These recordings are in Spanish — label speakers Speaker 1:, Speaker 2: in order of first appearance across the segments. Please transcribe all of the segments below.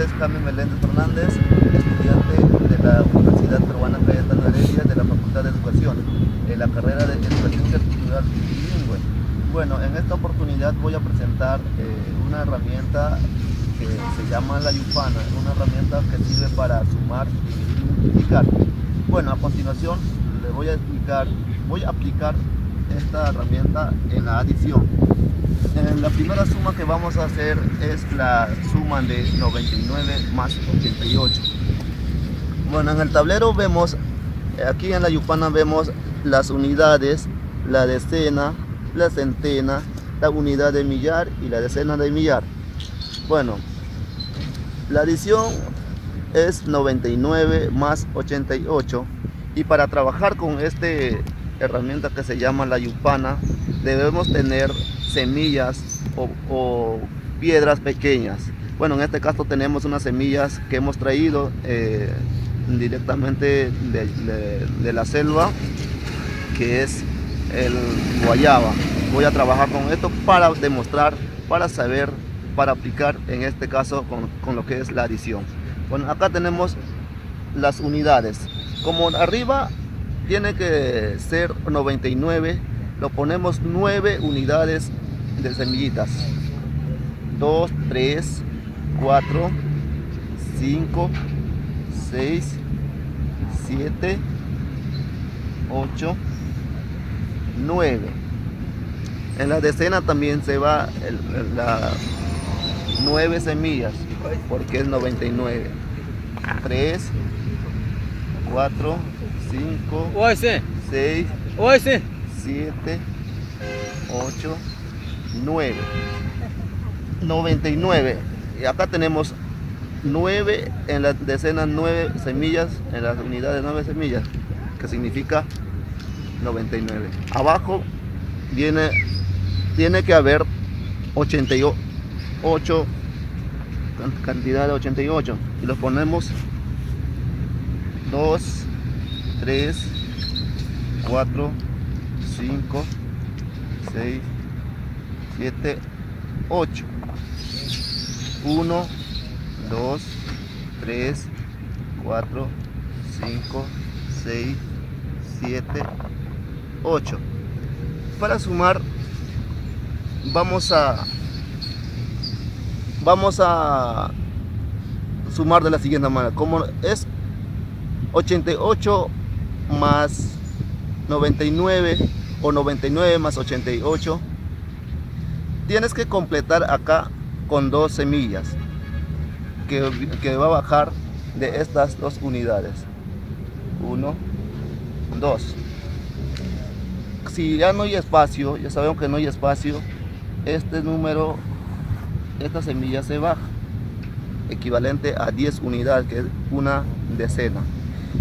Speaker 1: nombre es Jaime Meléndez Fernández, estudiante de la Universidad Peruana Cayetano Heredia de la Facultad de Educación, en la carrera de Educación Intercultural Bilingüe. Bueno, en esta oportunidad voy a presentar una herramienta que se llama la Yupana, una herramienta que sirve para sumar, dividir y multiplicar. Bueno, a continuación le voy a aplicar esta herramienta en la adición. La primera suma que vamos a hacer es la suma de 99 más 88. Bueno, en el tablero vemos, aquí en la Yupana vemos las unidades, la decena, la centena, la unidad de millar y la decena de millar. Bueno, la adición es 99 más 88, y para trabajar con esta herramienta que se llama la Yupana debemos tener semillas o piedras pequeñas. Bueno, en este caso tenemos unas semillas que hemos traído directamente de la selva, que es el guayaba. Voy a trabajar con esto para demostrar, para saber, para aplicar en este caso con lo que es la adición. Bueno, acá tenemos las unidades. Como arriba tiene que ser 99, lo ponemos 9 unidades de semillitas. 2, 3, 4, 5, 6, 7, 8, 9. En la decena también se va las 9 semillas, porque es 99. 3, 4, 5, 6, 7, 8, 9. 99. Y acá tenemos 9 en la decena, 9 semillas en las unidades, 9 semillas, que significa 99. Abajo tiene que haber 88, cantidad de 88, y los ponemos 2, 3, 4, 5, 6, 7, 8. 1, 2, 3, 4, 5, 6, 7, 8. Para sumar vamos a sumar de la siguiente manera. Como es 88 más 99 o 99 más 88, tienes que completar acá con 2 semillas que va a bajar de estas 2 unidades. 1, 2. Si ya no hay espacio, ya sabemos que no hay espacio, este número, esta semilla se baja, equivalente a 10 unidades, que es una decena.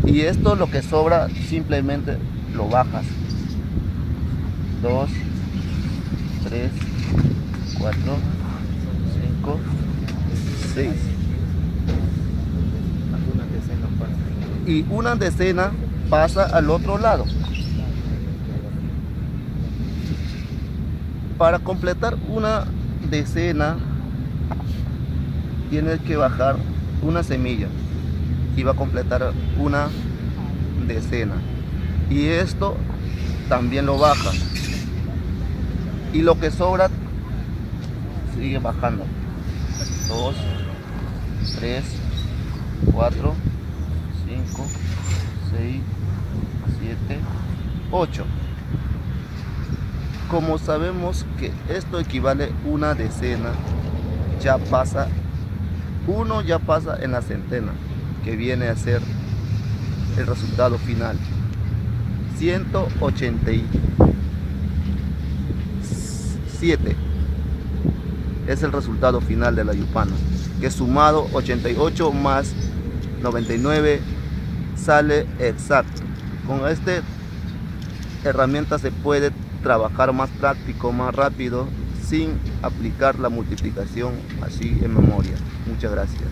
Speaker 1: Y esto, lo que sobra, simplemente lo bajas. 2, 3, 4, 5, 6. Y una decena pasa al otro lado. Para completar una decena tienes que bajar una semilla y va a completar una decena, y esto también lo baja, y lo que sobra sigue bajando. 2, 3, 4, 5, 6, 7, 8. Como sabemos que esto equivale a una decena, uno ya pasa en la centena, que viene a ser el resultado final. 187 es el resultado final de la Yupana, que sumado 88 más 99 sale exacto. Con esta herramienta se puede trabajar más práctico, más rápido, sin aplicar la multiplicación así en memoria. Muchas gracias.